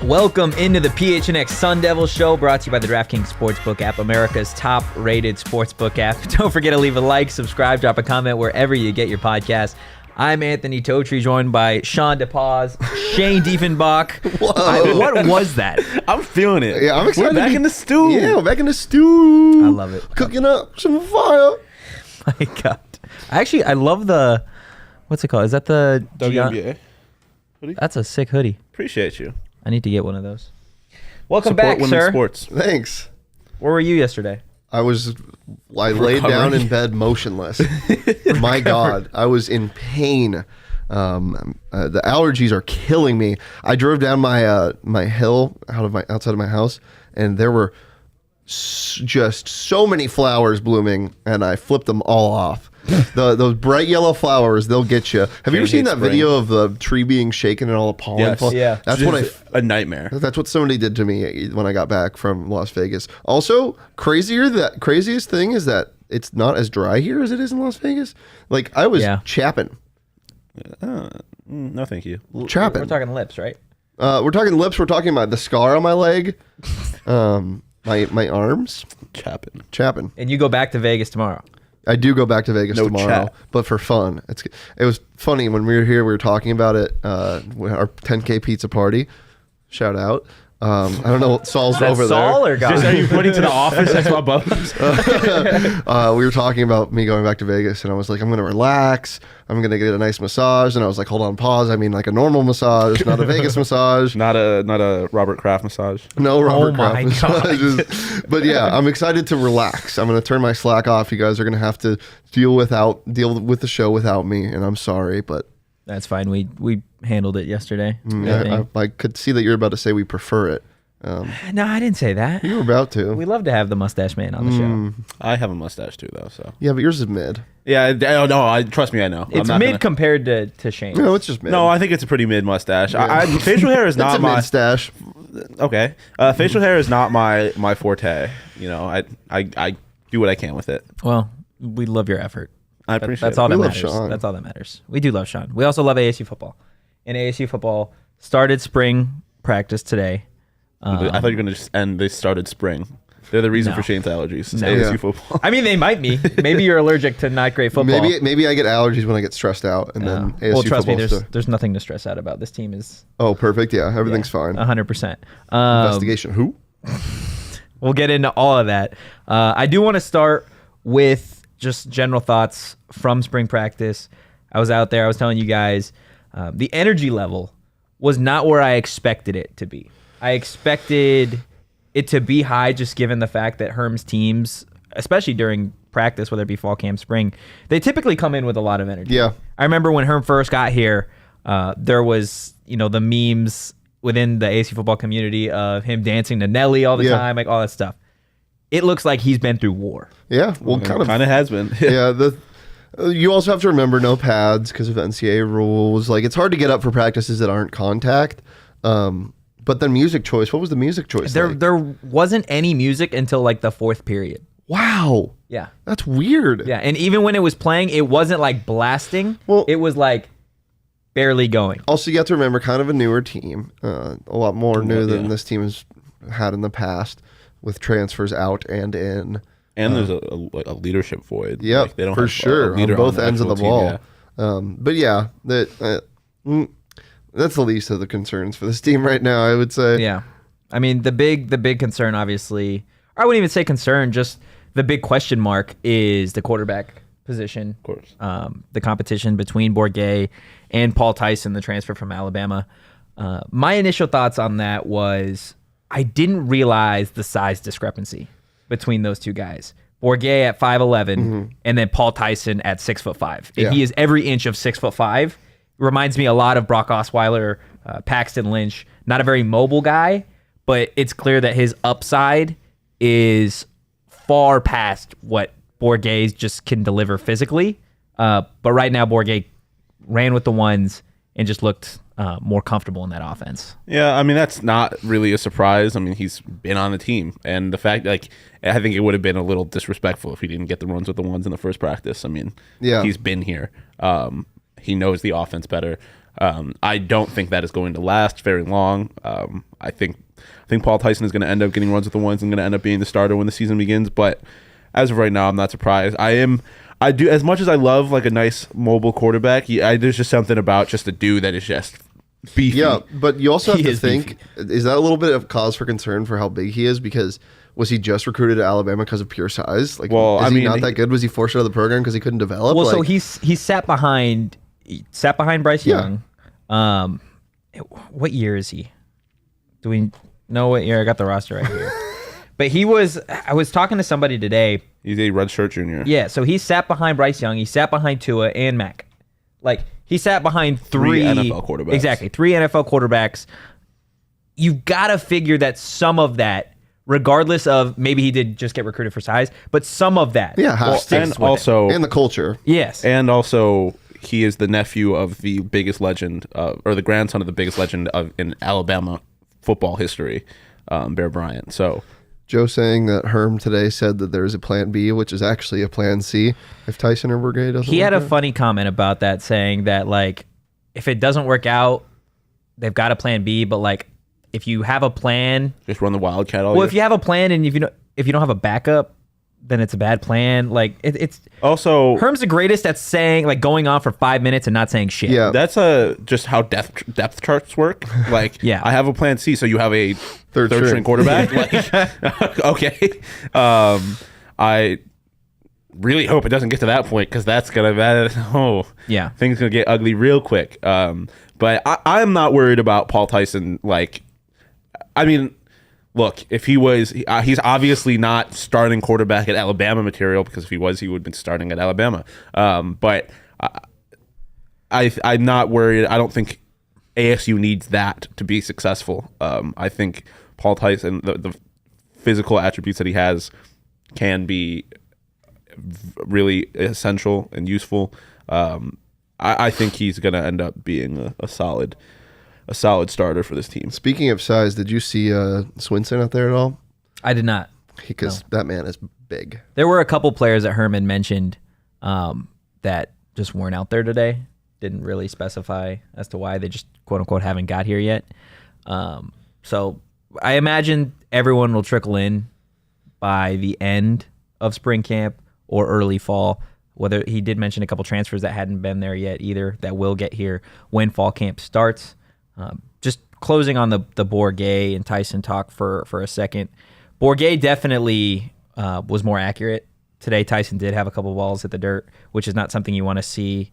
Welcome into the PHNX Sun Devil Show, brought to you by the DraftKings Sportsbook app, America's top-rated sportsbook app. Don't forget to leave a like, subscribe, drop a comment wherever you get your podcast. I'm Anthony Totri, joined by Shawn DePaz, Shane Diefenbach. What was that? I'm feeling it. Yeah, I'm excited. We're back in the stew. Yeah, we're back in the stew. I love it. Cooking up some fire. My God. I love the, what's it called? Is that the WNBA hoodie? That's a sick hoodie. Appreciate you. I need to get one of those. Welcome Support back, women's sir. sports. Thanks. Where were you yesterday? I laid down in bed motionless. My God, I was in pain. The allergies are killing me. I drove down my hill outside of my house, and there were just so many flowers blooming, and I flipped them all off. Those bright yellow flowers, they'll get you. Have you ever seen that video of the tree being shaken and all the pollen? Yes. Yeah. That's a nightmare. That's what somebody did to me when I got back from Las Vegas. Also, craziest thing is that it's not as dry here as it is in Las Vegas. Like, I was chapping. No, thank you. Chapping. We're talking lips, right? We're talking lips. We're talking about the scar on my leg, my arms. Chapping. And you go back to Vegas tomorrow. I do go back to Vegas tomorrow, but for fun. It was funny when we were here. We were talking about it. Our 10K pizza party. Shout out. I don't know. Saul's over Saul there. Or God? Are you pointing to the office? That's above us. We were talking about me going back to Vegas, and I was like, I'm going to relax. I'm going to get a nice massage. And I was like, hold on, pause. I mean, like a normal massage, not a Vegas massage. Not a Robert Kraft massage. No Robert Kraft God. massages. But yeah, I'm excited to relax. I'm going to turn my slack off. You guys are going to have to deal with the show without me, and I'm sorry, but That's fine. We handled it yesterday. I could see that you're about to say we prefer it. No, I didn't say that. You were about to. We love to have the mustache man on the show. I have a mustache too, though. So Yeah, but yours is mid. yeah, no, trust me, I know. It's mid compared to Shane. No, it's just mid. No, I think it's a pretty mid mustache. Facial hair is it's not a my mid stash. okay. Facial hair is not my forte. You know, I do what I can with it. Well, we love your effort. I appreciate That's all it. that We love matters. Shawn. That's all that matters. We do love Shawn. We also love ASU football. And ASU football started spring practice today. I thought you were gonna just end. They started spring. They're the reason No. for Shane's allergies. It's No. ASU Yeah. football. I mean, they might be. Maybe you're allergic to not great football. Maybe I get allergies when I get stressed out, and then ASU well, trust me, football's there's nothing to stress out about. This team is Oh, perfect. Yeah, everything's fine. 100%. Investigation. Who? We'll get into all of that. I do want to start with just general thoughts from spring practice. I was out there. I was telling you guys the energy level was not where I expected it to be. I expected it to be high just given the fact that Herm's teams, especially during practice, whether it be fall camp, spring, they typically come in with a lot of energy. Yeah. I remember when Herm first got here, there was, the memes within the ASU football community of him dancing to Nelly all the time, like all that stuff. It looks like he's been through war. Yeah. Well, kind of has been. Yeah. You also have to remember no pads because of NCAA rules. Like, it's hard to get up for practices that aren't contact. But then music choice. What was the music choice? There wasn't any music until like the fourth period. Wow. Yeah. That's weird. Yeah. And even when it was playing, it wasn't like blasting. Well, it was like barely going. Also, you have to remember, kind of a newer team, a lot more new than this team has had in the past, with transfers out and in. And there's a leadership void. Yeah, like, they don't for have sure, a leader on both the ends of the actual ball. team, But yeah, that's the least of the concerns for this team right now, I would say. Yeah. I mean, the big concern, obviously, or I wouldn't even say concern, just the big question mark is the quarterback position. Of course. The competition between Bourguet and Paul Tyson, the transfer from Alabama. My initial thoughts on that was I didn't realize the size discrepancy between those two guys. Bourguet at 5'11", and then Paul Tyson at 6'5". And he is every inch of 6'5". Reminds me a lot of Brock Osweiler, Paxton Lynch. Not a very mobile guy, but it's clear that his upside is far past what Bourguet just can deliver physically. But right now, Bourguet ran with the ones and just looked more comfortable in that offense. Yeah, I mean, that's not really a surprise. I mean, he's been on the team. And the fact, I think it would have been a little disrespectful if he didn't get the runs with the ones in the first practice. I mean, he's been here. He knows the offense better. I don't think that is going to last very long. I think Paul Tyson is going to end up getting runs with the ones and going to end up being the starter when the season begins. But as of right now, I'm not surprised. I do, as much as I love like a nice mobile quarterback. There's just something about just a dude that is just beefy. Yeah, but you also have to think, is that a little bit of cause for concern for how big he is? Because was he just recruited to Alabama because of pure size? Like, is he not that good? Was he forced out of the program because he couldn't develop? Well, so he sat behind Bryce Young. What year is he? Do we know what year? I got the roster right here. But I was talking to somebody today. He's a redshirt junior. Yeah, so he sat behind Bryce Young. He sat behind Tua and Mac. Like, he sat behind three NFL quarterbacks. Exactly, 3 NFL quarterbacks. You've got to figure that some of that, regardless of maybe he did just get recruited for size, but some of that. Yeah, and also and the culture. Yes. And also, he is the nephew of the biggest legend, or the grandson of the biggest legend in Alabama football history, Bear Bryant. So Joe saying that Herm today said that there's a plan B, which is actually a plan C if Tyson or Bourguet doesn't. He had a funny comment about that, saying that like if it doesn't work out, they've got a plan B, but like if you have a plan, just run the Wildcat all well, year. if you have a plan and if you don't have a backup, then it's a bad plan. Like it's also Herm's the greatest at saying like going on for 5 minutes and not saying shit. Yeah, that's just how depth charts work. Like, yeah, I have a plan C, so you have a third string quarterback. Like, okay, I really hope it doesn't get to that point because that's gonna things gonna get ugly real quick. But I'm not worried about Paul Tyson. Like, I mean, look, if he was, he's obviously not starting quarterback at Alabama material, because if he was, he would have been starting at Alabama. But I'm not worried. I don't think ASU needs that to be successful. I think Paul Tyson, the physical attributes that he has, can be really essential and useful. I think he's going to end up being a solid starter for this team. Speaking of size, did you see Swinson out there at all? I did not. Because that man is big. There were a couple players that Herman mentioned that just weren't out there today. Didn't really specify as to why. They just, quote unquote, haven't got here yet. So I imagine everyone will trickle in by the end of spring camp or early fall. Whether he did mention a couple transfers that hadn't been there yet either that will get here when fall camp starts. Just closing on the Bourguet and Tyson talk for a second. Bourguet definitely was more accurate today. Tyson did have a couple balls hit the dirt, which is not something you want to see.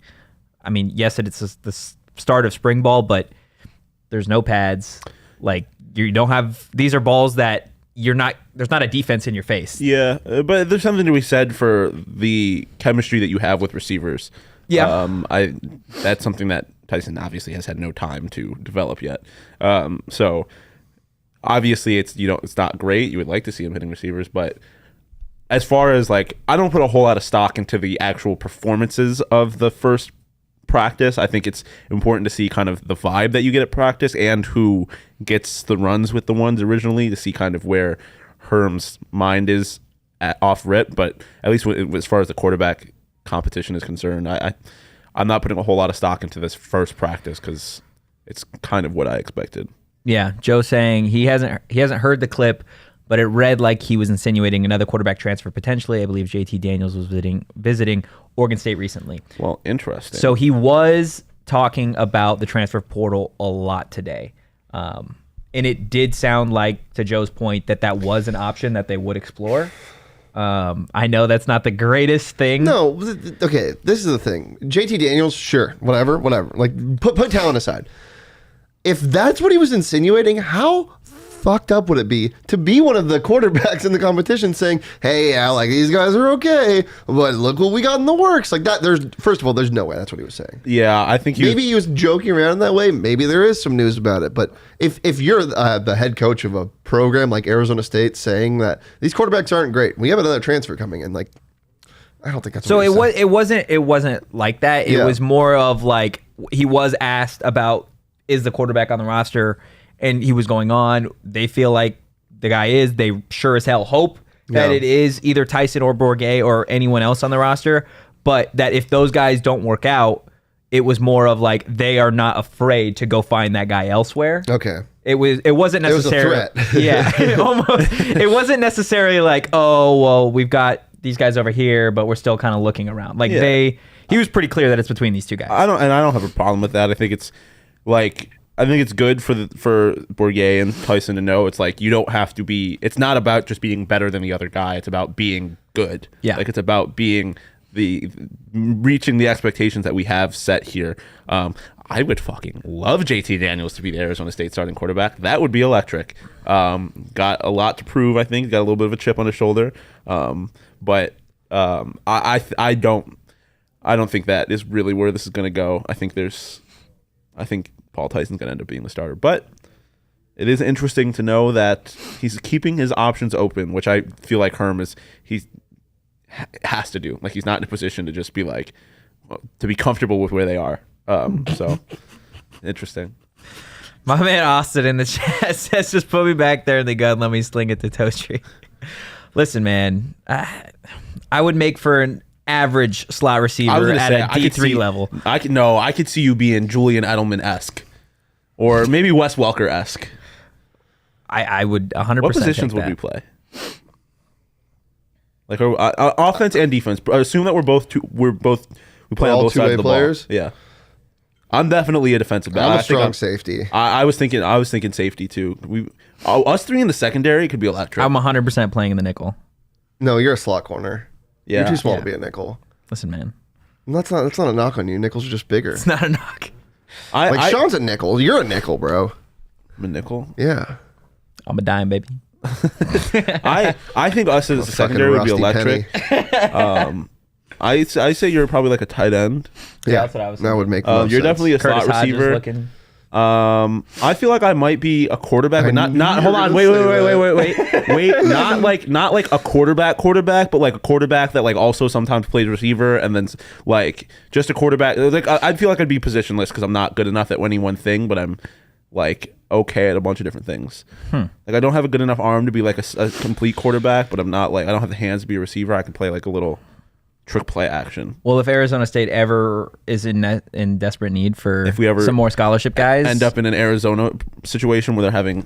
I mean, yes, it's the start of spring ball, but there's no pads. Like, you don't have, these are balls that there's not a defense in your face. Yeah, but there's something to be said for the chemistry that you have with receivers. Yeah. That's something that Tyson obviously has had no time to develop yet. So obviously it's not great. You would like to see him hitting receivers, but as far as like, I don't put a whole lot of stock into the actual performances of the first practice. I think it's important to see kind of the vibe that you get at practice and who gets the runs with the ones originally, to see kind of where Herm's mind is off rip. But at least as far as the quarterback competition is concerned, I'm not putting a whole lot of stock into this first practice because it's kind of what I expected. Yeah, Joe saying he hasn't heard the clip, but it read like he was insinuating another quarterback transfer potentially. I believe JT Daniels was visiting Oregon State recently. Well, interesting. So he was talking about the transfer portal a lot today. And it did sound like, to Joe's point, that was an option that they would explore. I know that's not the greatest thing. No, okay, this is the thing. JT Daniels, sure, whatever. Like, put talent aside. If that's what he was insinuating, how fucked up would it be to be one of the quarterbacks in the competition saying, hey, yeah, like, these guys are okay, but look what we got in the works. Like that, first of all, there's no way that's what he was saying. Yeah, I think maybe he was joking around in that way. Maybe there is some news about it. But if you're the head coach of a program like Arizona State saying that these quarterbacks aren't great, we have another transfer coming in, like, I don't think that's so. What it wasn't like that. It was more of like, he was asked about, is the quarterback on the roster, and he was going on. They feel like the guy is. They sure as hell hope that it is either Tyson or Bourguet or anyone else on the roster. But that if those guys don't work out, it was more of like they are not afraid to go find that guy elsewhere. Okay. It wasn't necessarily. It was a threat. Yeah, almost. It wasn't necessarily like, oh well, we've got these guys over here, but we're still kind of looking around. Like he was pretty clear that it's between these two guys. I don't have a problem with that. I think it's good for Bourguet and Tyson to know it's like you don't have to be. It's not about just being better than the other guy. It's about being good. Yeah, like it's about being reaching the expectations that we have set here. I would fucking love JT Daniels to be the Arizona State starting quarterback. That would be electric. Got a lot to prove. I think got a little bit of a chip on his shoulder. But I don't think that is really where this is going to go. I think Paul Tyson's going to end up being the starter. But it is interesting to know that he's keeping his options open, which I feel like Herm has to do. Like he's not in a position to just be like to be comfortable with where they are. So interesting. My man Austin in the chat says, just put me back there in the gun. Let me sling it to Toastry. Listen, man, I would make for an average slot receiver at a D3 level. I could see you being Julian Edelman-esque or maybe Wes Welker-esque. I would 100%. What positions would we play? Like offense and defense. Assume that we play on both sides of the players? Ball. Yeah. I'm definitely a defensive back. I'm a strong safety. I was thinking safety too. Us three in the secondary could be electric. I'm 100% playing in the nickel. No, you're a slot corner. Yeah. You're too small to be a nickel. Listen, man. That's not a knock on you. Nickels are just bigger. It's not a knock. Shawn's a nickel. You're a nickel, bro. I'm a nickel? Yeah. I'm a dime, baby. I think us as a secondary would be electric. I say you're probably like a tight end. Yeah, that's what I was that would make you're sense. definitely a Curtis slot receiver. looking. I feel like I might be a quarterback, but not. Hold on, wait. Not like a quarterback, but like a quarterback that like also sometimes plays receiver, and then like just a quarterback. Like I feel like I'd be positionless because I'm not good enough at any one thing, but I'm like okay at a bunch of different things. Like I don't have a good enough arm to be like a complete quarterback, but I'm not like I don't have the hands to be a receiver. I can play like a little trick play action. Well, if Arizona State ever is in desperate need for some more scholarship guys, end up in an Arizona situation where they're having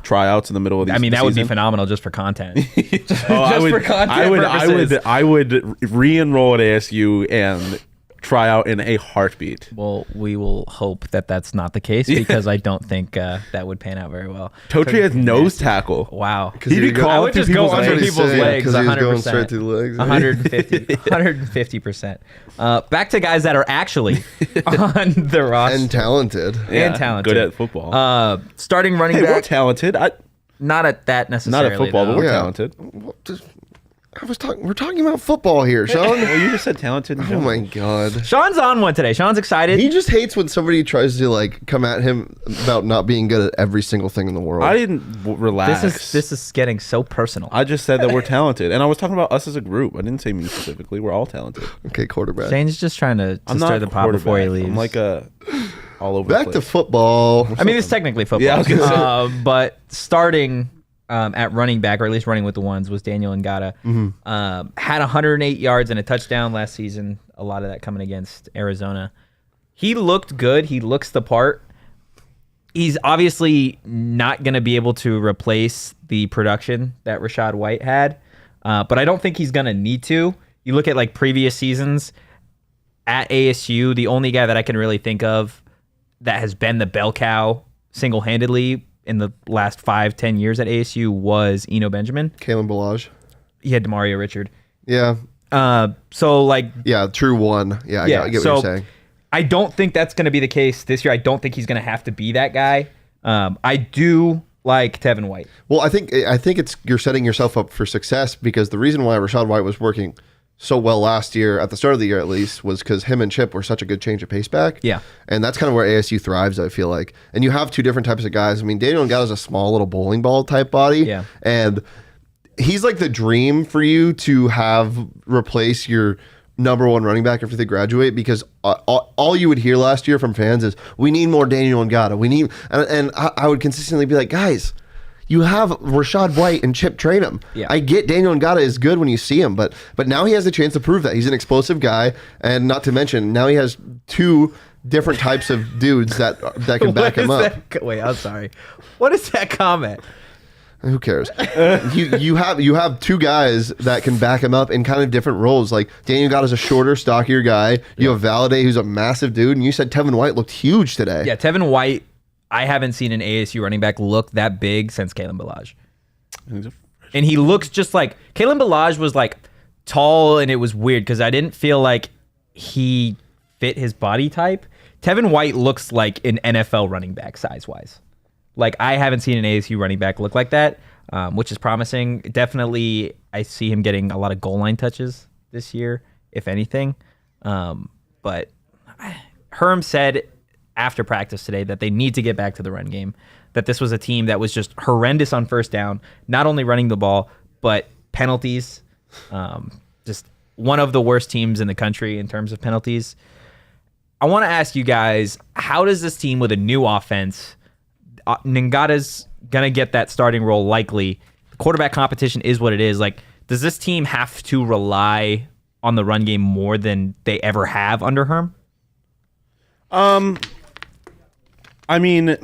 tryouts in the middle of these. I mean, that would be phenomenal just for content. I would re-enroll at ASU and try out in a heartbeat. Well, we will hope that that's not the case because I don't think that would pan out very well. Totri has nose tackle. Wow. I would just go under people's legs 100%. Going straight through the legs. 150%. Back to guys that are actually on the roster. And talented. Good at football. Starting running back. We're talented. Not at that necessarily. Not at football, but we're talented. We're talking about football here, Shawn. Well, you just said talented. Oh my god. Shawn's on one today. Shawn's excited. He just hates when somebody tries to like come at him about not being good at every single thing in the world. I didn't relax. This is getting so personal. I just said that we're talented, and I was talking about us as a group. I didn't say me specifically. We're all talented. Okay, quarterback. Shane's just trying to stir the pot before he leaves. I'm like all over. Back to football. I mean, it's technically football. Yeah, I was gonna say. But starting at running back, or at least running with the ones, was Daniyel Ngata. Had 108 yards and a touchdown last season. A lot of that coming against Arizona. He looked good. He looks the part. He's obviously not going to be able to replace the production that Rachaad White had, but I don't think he's going to need to. You look at like previous seasons at ASU, the only guy that I can really think of that has been the bell cow single-handedly in the last 5-10 years at ASU was Eno Benjamin. Kalen Ballage. He had Demario Richard. Yeah. So like. Yeah, true one. Yeah, I get what you're saying. I don't think that's going to be the case this year. I don't think he's going to have to be that guy. I do like Tevin White. Well, I think you're setting yourself up for success because the reason why Rachaad White was working so well last year, at the start of the year at least, was because him and Chip were such a good change of pace back. Yeah. And that's kind of where ASU thrives, I feel like. And you have two different types of guys. I mean, Daniyel Ngata is a small little bowling ball type body. Yeah. And he's like the dream for you to have replace your number one running back after they graduate because all you would hear last year from fans is, we need more Daniyel Ngata. We need, and I would consistently be like, guys, you have Rashad White and Chip Trainum. Yeah. I get Daniyel Ngata is good when you see him, but now he has a chance to prove that he's an explosive guy, and not to mention now he has two different types of dudes that can back him up. Wait, I'm sorry. What is that comment? Who cares? you have two guys that can back him up in kind of different roles. Like Daniyel Ngata is a shorter, stockier guy. You have Valade, who's a massive dude, and you said Tevin White looked huge today. Yeah, Tevin White. I haven't seen an ASU running back look that big since Kalen Ballage. And he looks just like Kalen Ballage was like tall, and it was weird because I didn't feel like he fit his body type. Tevin White looks like an NFL running back size-wise. Like, I haven't seen an ASU running back look like that, which is promising. Definitely, I see him getting a lot of goal line touches this year, if anything. But Herm said after practice today that they need to get back to the run game, that this was a team that was just horrendous on first down, not only running the ball, but penalties. Just one of the worst teams in the country in terms of penalties. I want to ask you guys, how does this team with a new offense, Ngata's going to get that starting role likely. The quarterback competition is what it is. Like, does this team have to rely on the run game more than they ever have under Herm? I mean,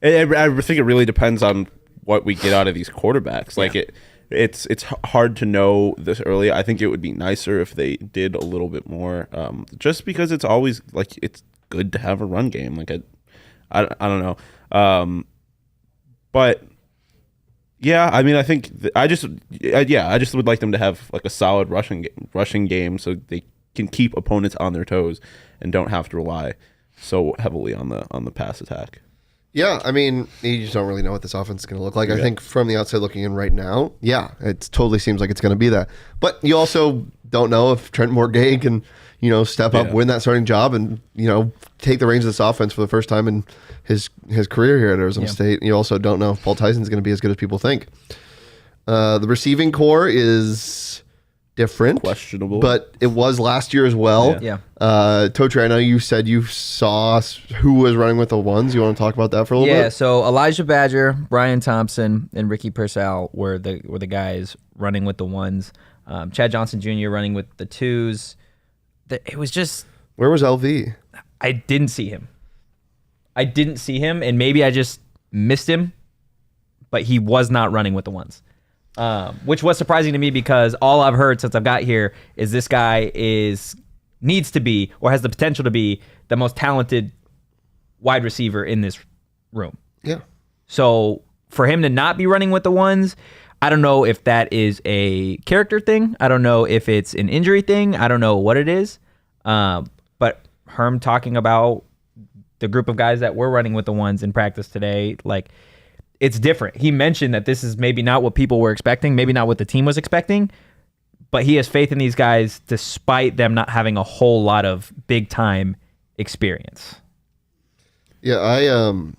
I think it really depends on what we get out of these quarterbacks. Like it's hard to know this early. I think it would be nicer if they did a little bit more, just because it's always like it's good to have a run game. Like I don't know, but yeah, I mean, I think I just would like them to have like a solid rushing game so they can keep opponents on their toes and don't have to rely so heavily on the pass attack. Yeah, I mean, you just don't really know what this offense is going to look like. Yeah. I think from the outside looking in right now, yeah, it totally seems like it's going to be that. But you also don't know if Trent Bourguet can, step up, win that starting job, and take the reins of this offense for the first time in his career here at Arizona State. You also don't know if Paul Tyson's going to be as good as people think. The receiving core is different, questionable, but it was last year as well. Yeah. Totri, I know you said you saw who was running with the ones. You want to talk about that for a little bit? Yeah. So Elijah Badger, Brian Thompson, and Ricky Purcell were the guys running with the ones. Chad Johnson Jr. running with the twos. It was just. Where was LV? I didn't see him, and maybe I just missed him, but he was not running with the ones. Which was surprising to me because all I've heard since I've got here is this guy needs to be or has the potential to be the most talented wide receiver in this room. Yeah. So for him to not be running with the ones, I don't know if that is a character thing. I don't know if it's an injury thing. I don't know what it is. But Herm talking about the group of guys that were running with the ones in practice today, like, it's different. He mentioned that this is maybe not what people were expecting, maybe not what the team was expecting, but he has faith in these guys despite them not having a whole lot of big-time experience. Yeah, I'm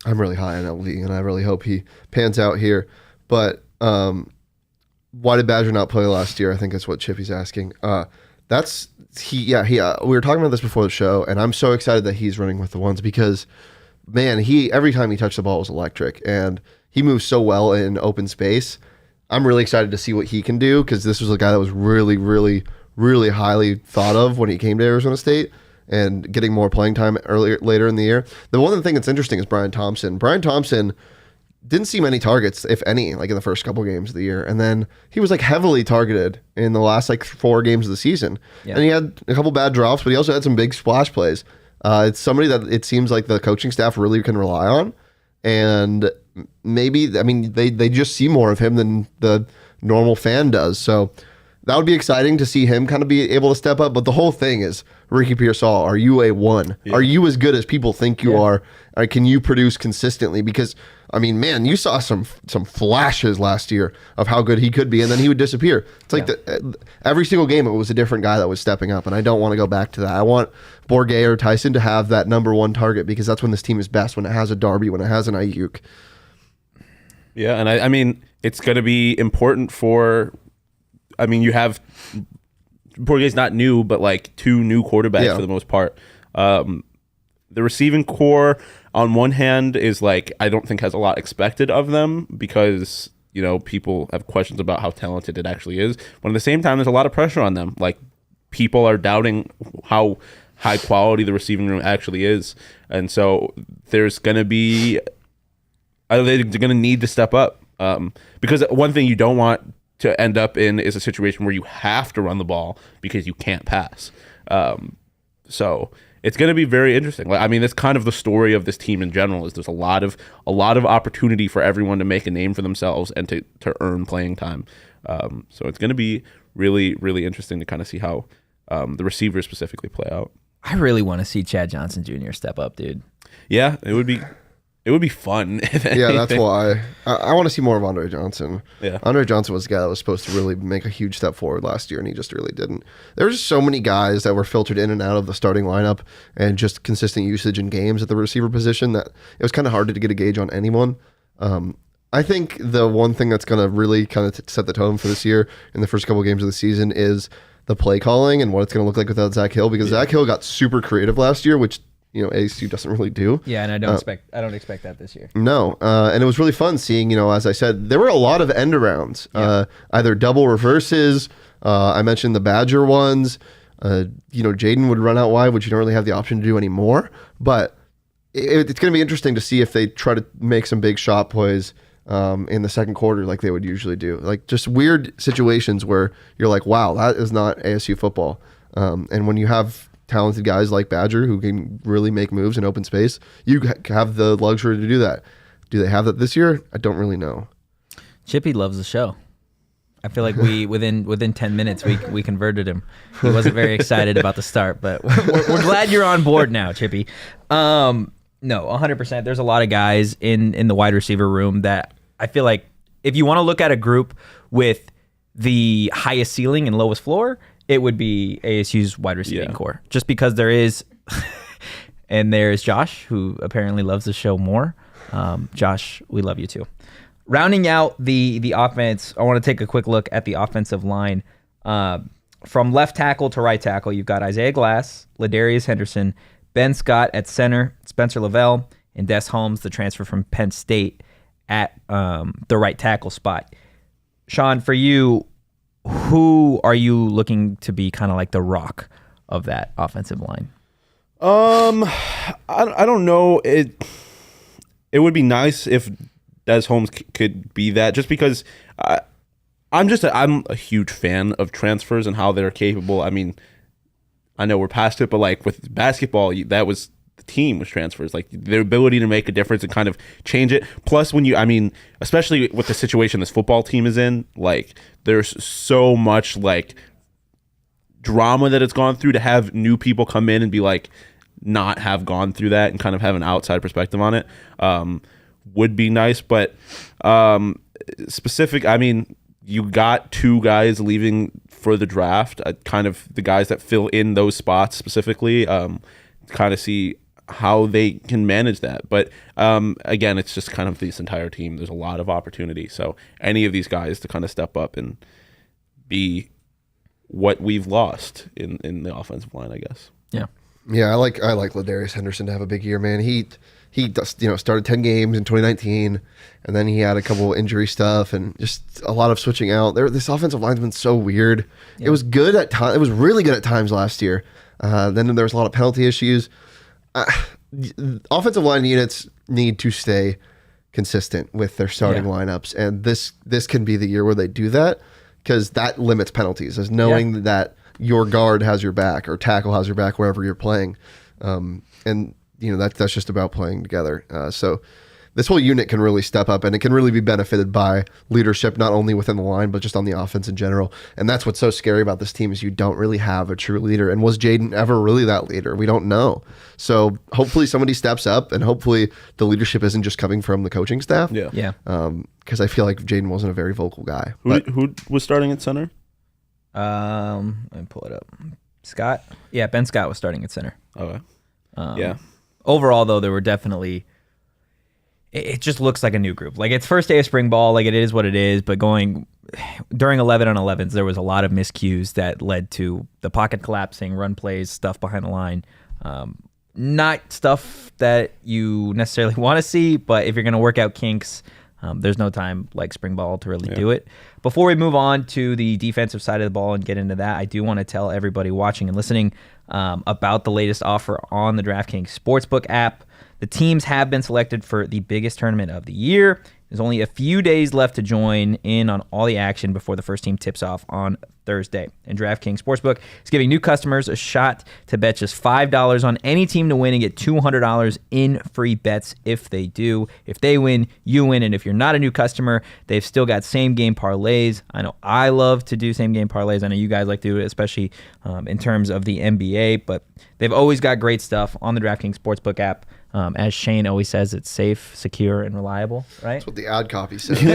really high on LV, and I really hope he pans out here. But why did Badger not play last year? I think that's what Chippy's asking. We were talking about this before the show, and I'm so excited that he's running with the ones because – man, every time he touched the ball was electric, and he moves so well in open space. I'm really excited to see what he can do because this was a guy that was really, really, really highly thought of when he came to Arizona State and getting more playing time later in the year. The one thing that's interesting is Brian Thompson. Brian Thompson didn't see many targets, if any, like in the first couple games of the year, and then he was like heavily targeted in the last 4 games of the season. Yeah. And he had a couple bad drops, but he also had some big splash plays. It's somebody that it seems like the coaching staff really can rely on. And maybe, I mean, they just see more of him than the normal fan does. So that would be exciting to see him kind of be able to step up. But the whole thing is, Ricky Pearsall, are you a one? Yeah. Are you as good as people think you are? Or can you produce consistently? Because, I mean, man, you saw some flashes last year of how good he could be, and then he would disappear. It's like every single game, it was a different guy that was stepping up, and I don't want to go back to that. I want Bourguet or Tyson to have that number one target because that's when this team is best, when it has a Darby, when it has an Ayuk. Yeah, and I mean, it's going to be important for, I mean, you have, Bourguet's not new, but like 2 new quarterbacks for the most part. The receiving core, on one hand is like I don't think has a lot expected of them because people have questions about how talented it actually is. But at the same time, there's a lot of pressure on them. Like people are doubting how high quality the receiving room actually is, and so there's going to be they're going to need to step up because one thing you don't want to end up in is a situation where you have to run the ball because you can't pass. So it's going to be very interesting. Like, I mean, that's kind of the story of this team in general. Is there's a lot of opportunity for everyone to make a name for themselves and to earn playing time. So it's going to be really, really interesting to kind of see how the receivers specifically play out. I really want to see Chad Johnson Jr. step up, dude. Yeah, it would be fun. Yeah, that's why I want to see more of Andre Johnson. Yeah. Andre Johnson was the guy that was supposed to really make a huge step forward last year, and he just really didn't. There were just so many guys that were filtered in and out of the starting lineup and just consistent usage in games at the receiver position that it was kind of hard to get a gauge on anyone. I think the one thing that's going to really kind of set the tone for this year in the first couple of games of the season is the play calling and what it's going to look like without Zach Hill, because Zach Hill got super creative last year, which ASU doesn't really do. Yeah, and I don't expect that this year. No, and it was really fun seeing, as I said, there were a lot of end arounds, either double reverses. I mentioned the Badger ones. Jaden would run out wide, which you don't really have the option to do anymore. But it's going to be interesting to see if they try to make some big shot plays in the second quarter like they would usually do. Like just weird situations where you're like, wow, that is not ASU football. And when you have talented guys like Badger who can really make moves in open space, you have the luxury to do that. Do they have that this year? I don't really know. Chippy loves the show. I feel like we within 10 minutes we converted him. He wasn't very excited about the start, but we're glad you're on board now, Chippy. No, 100%. There's a lot of guys in the wide receiver room that I feel like if you want to look at a group with the highest ceiling and lowest floor, it would be ASU's wide receiving core. Just because there is, and there's Josh, who apparently loves the show more. Josh, we love you too. Rounding out the offense, I want to take a quick look at the offensive line. From left tackle to right tackle, you've got Isaiah Glass, Ladarius Henderson, Ben Scott at center, Spencer Lavelle, and Des Holmes, the transfer from Penn State, at the right tackle spot. Shawn, for you, who are you looking to be kind of like the rock of that offensive line? I don't know. It would be nice if Des Holmes could be that, just because I'm a huge fan of transfers and how they're capable. I mean, I know we're past it, but like with basketball, that was the team was transfers, like their ability to make a difference and kind of change it. Plus, especially with the situation this football team is in, like there's so much like drama that it's gone through, to have new people come in and be like not have gone through that and kind of have an outside perspective on it would be nice. But specific, I mean, you got two guys leaving for the draft, kind of the guys that fill in those spots specifically, kind of see how they can manage that. But again, it's just kind of this entire team. There's a lot of opportunity. So any of these guys to kind of step up and be what we've lost in the offensive line, I guess. Yeah. Yeah, I like Ladarius Henderson to have a big year, man. He started 10 games in 2019, and then he had a couple injury stuff and just a lot of switching out. This offensive line's been so weird. Yeah. It was good at times. It was really good at times last year. Then there was a lot of penalty issues. Offensive line units need to stay consistent with their starting lineups, and this can be the year where they do that, because that limits penalties, as knowing that your guard has your back or tackle has your back wherever you're playing. And that's just about playing together. So this whole unit can really step up, and it can really be benefited by leadership, not only within the line, but just on the offense in general. And that's what's so scary about this team, is you don't really have a true leader. And was Jaden ever really that leader? We don't know. So hopefully somebody steps up, and hopefully the leadership isn't just coming from the coaching staff. Yeah. Because I feel like Jaden wasn't a very vocal guy. Who was starting at center? Let me pull it up. Scott? Yeah, Ben Scott was starting at center. Okay. Yeah. Overall, though, there were definitely... It just looks like a new group. Like, it's first day of spring ball. Like, it is what it is. But during 11-on-11s, there was a lot of miscues that led to the pocket collapsing, run plays, stuff behind the line. Not stuff that you necessarily want to see, but if you're going to work out kinks, there's no time like spring ball to really do it. Before we move on to the defensive side of the ball and get into that, I do want to tell everybody watching and listening about the latest offer on the DraftKings Sportsbook app. The teams have been selected for the biggest tournament of the year. There's only a few days left to join in on all the action before the first team tips off on Thursday. And DraftKings Sportsbook is giving new customers a shot to bet just $5 on any team to win and get $200 in free bets if they do. If they win, you win. And if you're not a new customer, they've still got same-game parlays. I know I love to do same-game parlays. I know you guys like to do it, especially in terms of the NBA. But they've always got great stuff on the DraftKings Sportsbook app. As Shane always says, it's safe, secure, and reliable, right? That's what the ad copy says. These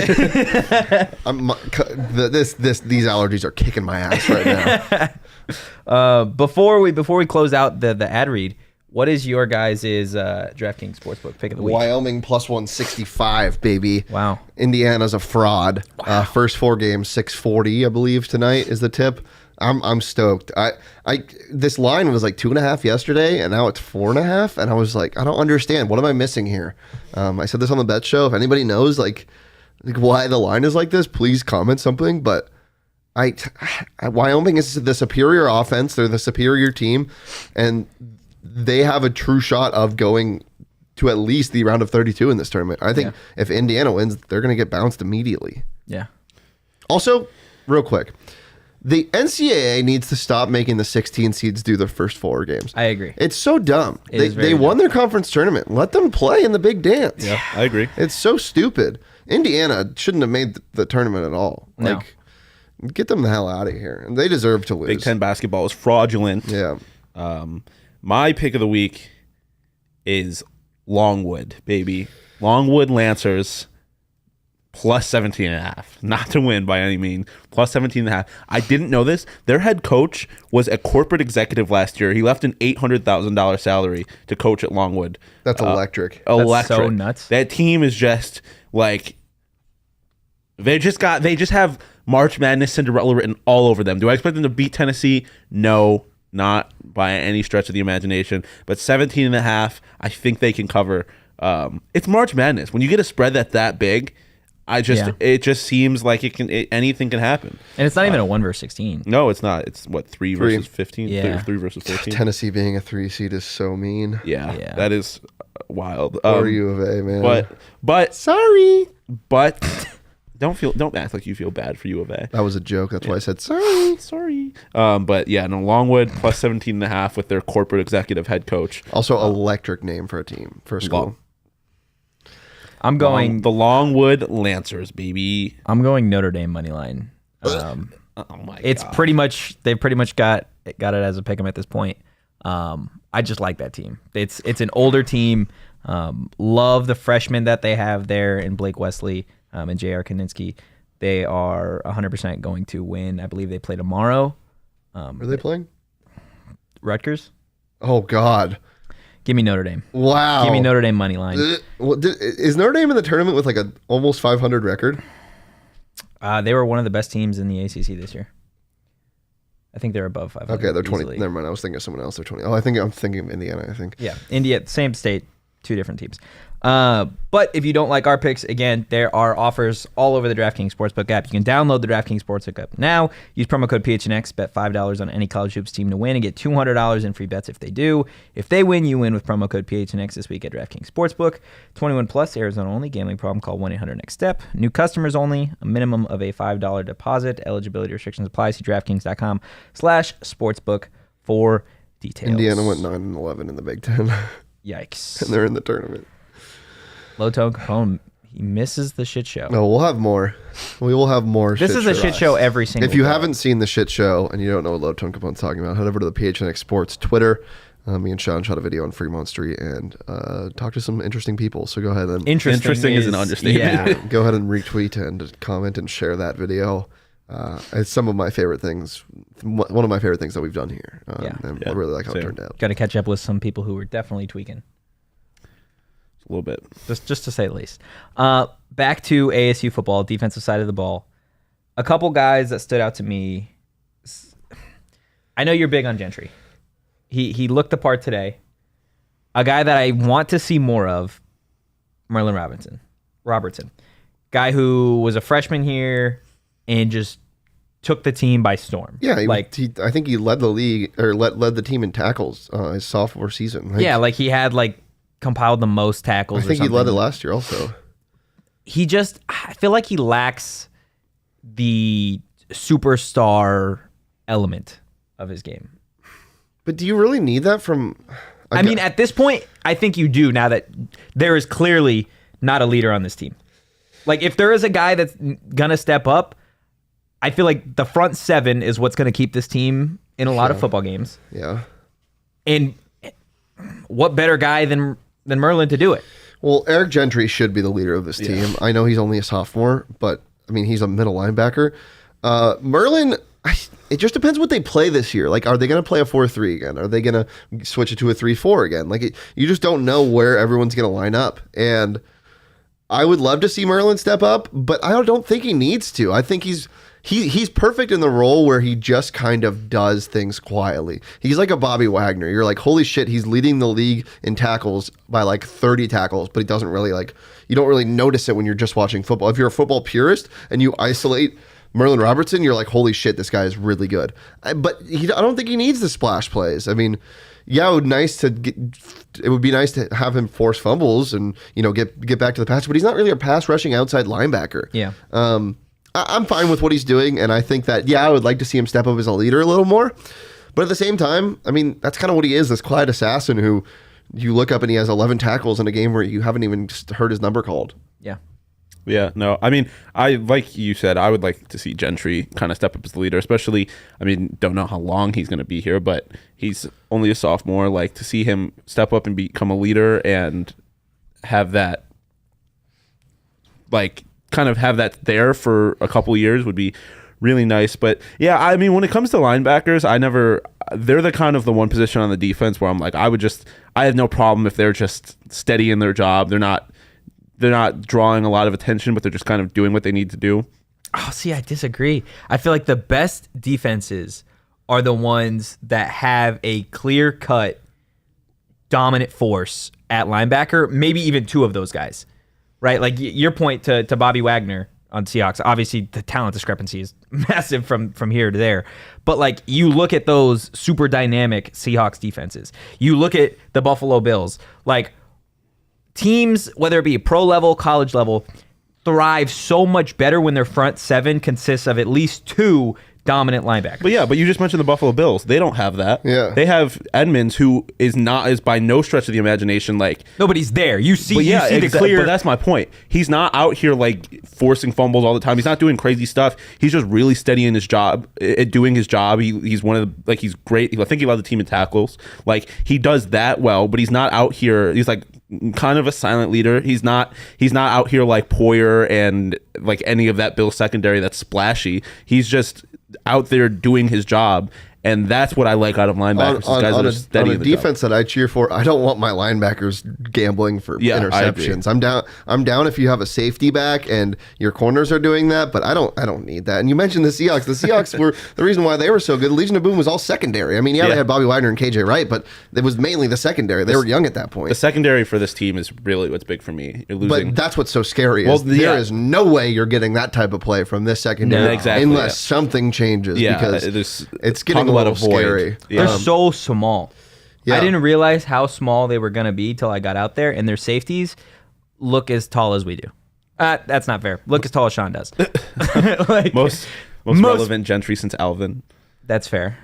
allergies are kicking my ass right now. Before we close out the ad read, what is your guys' DraftKings Sportsbook pick of the week? Wyoming plus 165, baby. Wow. Indiana's a fraud. Wow. First 4 games, 640, I believe, tonight is the tip. I'm stoked. This line was like 2.5 yesterday, and now it's 4.5. And I was like, I don't understand. What am I missing here? I said this on the bet show. If anybody knows like why the line is like this, please comment something. But Wyoming is the superior offense. They're the superior team, and they have a true shot of going to at least the round of 32 in this tournament. I think if Indiana wins, they're going to get bounced immediately. Yeah. Also, real quick. The NCAA needs to stop making the 16 seeds do the first 4 games. I agree. It's so dumb. They dumb. won their conference tournament. Let them play in the big dance. Yeah, I agree. It's so stupid. Indiana shouldn't have made the tournament at all. No. Like, get them the hell out of here. And they deserve to lose. Big Ten basketball is fraudulent. Yeah. My pick of the week is Longwood, baby. Longwood Lancers. Plus 17.5. Not to win by any means. Plus 17.5. I didn't know this. Their head coach was a corporate executive last year. He left an $800,000 salary to coach at Longwood. That's electric. That's so nuts. That team is just like they just have March Madness Cinderella written all over them. Do I expect them to beat Tennessee? No, not by any stretch of the imagination. But 17.5, I think they can cover. It's March Madness. When you get a spread that's that big, it just seems like anything can happen. And it's not even a 1 versus 16. No, it's not. It's what, 3 versus 15? Yeah. 3 versus 14. Tennessee being a 3 seed is so mean. Yeah. That is wild. Or U of A, man. But sorry. But don't act like you feel bad for U of A. That was a joke. That's why I said sorry. But yeah, no, Longwood plus 17.5 with their corporate executive head coach. Also, electric name for a team, for a school. I'm going the Longwood Lancers, baby. I'm going Notre Dame money line. Oh my It's God. pretty much they've pretty much got it as a pick 'em at this point. I just like that team. It's an older team. Love the freshmen that they have there in Blake Wesley and J.R. Kaninsky. They are 100% going to win. I believe they play tomorrow. Are they playing? Rutgers? Oh, God. Give me Notre Dame. Wow. Give me Notre Dame money line. Is Notre Dame in the tournament with like a almost 500 record? They were one of the best teams in the ACC this year. I think they're above 500. Okay, they're 20. easily. Never mind. I was thinking of someone else. They're 20. Oh, I'm thinking of Indiana, I think. Yeah, India, same state, 2 different teams. But if you don't like our picks, again, there are offers all over the DraftKings Sportsbook app. You can download the DraftKings Sportsbook app now. Use promo code PHNX, bet $5 on any college hoops team to win and get $200 in free bets if they do. If they win, you win with promo code PHNX this week at DraftKings Sportsbook. 21 plus, Arizona only. Gambling problem, call 1-800-NEXT-STEP. New customers only. A minimum of a $5 deposit. Eligibility restrictions apply. See DraftKings.com/sportsbook for details. Indiana went 9-11 in the Big Ten. Yikes. And they're in the tournament. Low Tone Capone, he misses the shit show. No, we'll have more. We will have more. This is a shit show every single If you day. haven't seen the shit show and you don't know what Low Tone Capone's talking about, head over to the PHNX Sports Twitter. Me and Shawn shot a video on Fremont Street and talked to some interesting people. So go ahead and Interesting is an understatement. Yeah. go ahead and retweet and comment and share that video. It's some of my favorite things. One of my favorite things that we've done here. And I really like how it turned out. Got to catch up with some people who were definitely tweaking. A little bit. Just to say the least. Back to ASU football, defensive side of the ball. A couple guys that stood out to me. I know you're big on Gentry. He looked the part today. A guy that I want to see more of, Merlin Robertson. Guy who was a freshman here and just took the team by storm. Yeah, I think he led the league or led the team in tackles his sophomore season. He had compiled the most tackles. I think he led it last year also. I feel like he lacks the superstar element of his game. But do you really need that from... I mean, at this point, I think you do, now that there is clearly not a leader on this team. If there is a guy that's going to step up, I feel like the front seven is what's going to keep this team in a lot of football games. Yeah. And what better guy than Merlin to do it? Well, Eric Gentry should be the leader of this team. I know he's only a sophomore, but I mean, he's a middle linebacker. Merlin, it just depends what they play this year. Are they going to play a 4-3 again? Are they going to switch it to a 3-4 again? You just don't know where everyone's going to line up. And I would love to see Merlin step up, but I don't think he needs to. I think he's perfect in the role where he just kind of does things quietly. He's like a Bobby Wagner. You're like, holy shit, he's leading the league in tackles by 30 tackles, but he doesn't really you don't really notice it when you're just watching football. If you're a football purist and you isolate Merlin Robertson, you're like, holy shit, this guy is really good. But I don't think he needs the splash plays. I mean, yeah, it would be nice to have him force fumbles and get back to the pass, but he's not really a pass rushing outside linebacker. Yeah. I'm fine with what he's doing, and I think that, I would like to see him step up as a leader a little more. But at the same time, I mean, that's kind of what he is, this quiet assassin who you look up and he has 11 tackles in a game where you haven't even heard his number called. Yeah. Yeah, no, I mean, like you said, I would like to see Gentry kind of step up as the leader, especially, I mean, don't know how long he's going to be here, but he's only a sophomore. To see him step up and become a leader and have that, kind of have that there for a couple years would be really nice. But yeah, I mean, when it comes to linebackers, they're the one position on the defense where I'm I have no problem if they're just steady in their job. They're not drawing a lot of attention, but they're just kind of doing what they need to do. Oh, see, I disagree. I feel like the best defenses are the ones that have a clear-cut dominant force at linebacker, maybe even two of those guys, right? Your point to Bobby Wagner on Seahawks, obviously the talent discrepancy is massive from here to there. But you look at those super dynamic Seahawks defenses. You look at the Buffalo Bills, teams, whether it be pro level, college level, thrive so much better when their front seven consists of at least two dominant linebackers. But you just mentioned the Buffalo Bills. They don't have that. Yeah. They have Edmonds, who is by no stretch of the imagination nobody's there. You see the clear. But that's my point. He's not out here forcing fumbles all the time. He's not doing crazy stuff. He's just really steady in his job, doing his job. He's one of the he's great. I think he led the team in tackles. He does that well, but he's not out here. He's kind of a silent leader. He's not out here like Poyer and any of that Bill secondary that's splashy. He's just out there doing his job, and that's what I like out of linebackers. On a defense that I cheer for, I don't want my linebackers gambling for interceptions. I'm down if you have a safety back and your corners are doing that, but I don't need that. And you mentioned the Seahawks. The Seahawks were the reason why they were so good. Legion of Boom was all secondary. I mean, they had Bobby Wagner and KJ Wright, but it was mainly the secondary. They were young at that point. The secondary for this team is really what's big for me. You're losing. But that's what's so scary. There is no way you're getting that type of play from this secondary unless something changes. Because it's getting a little scary. They're so small. I didn't realize how small they were going to be till I got out there, and their safeties look as tall as we do. That's not fair. Look as tall as Shawn does. Most relevant Gentry since Alvin. That's fair.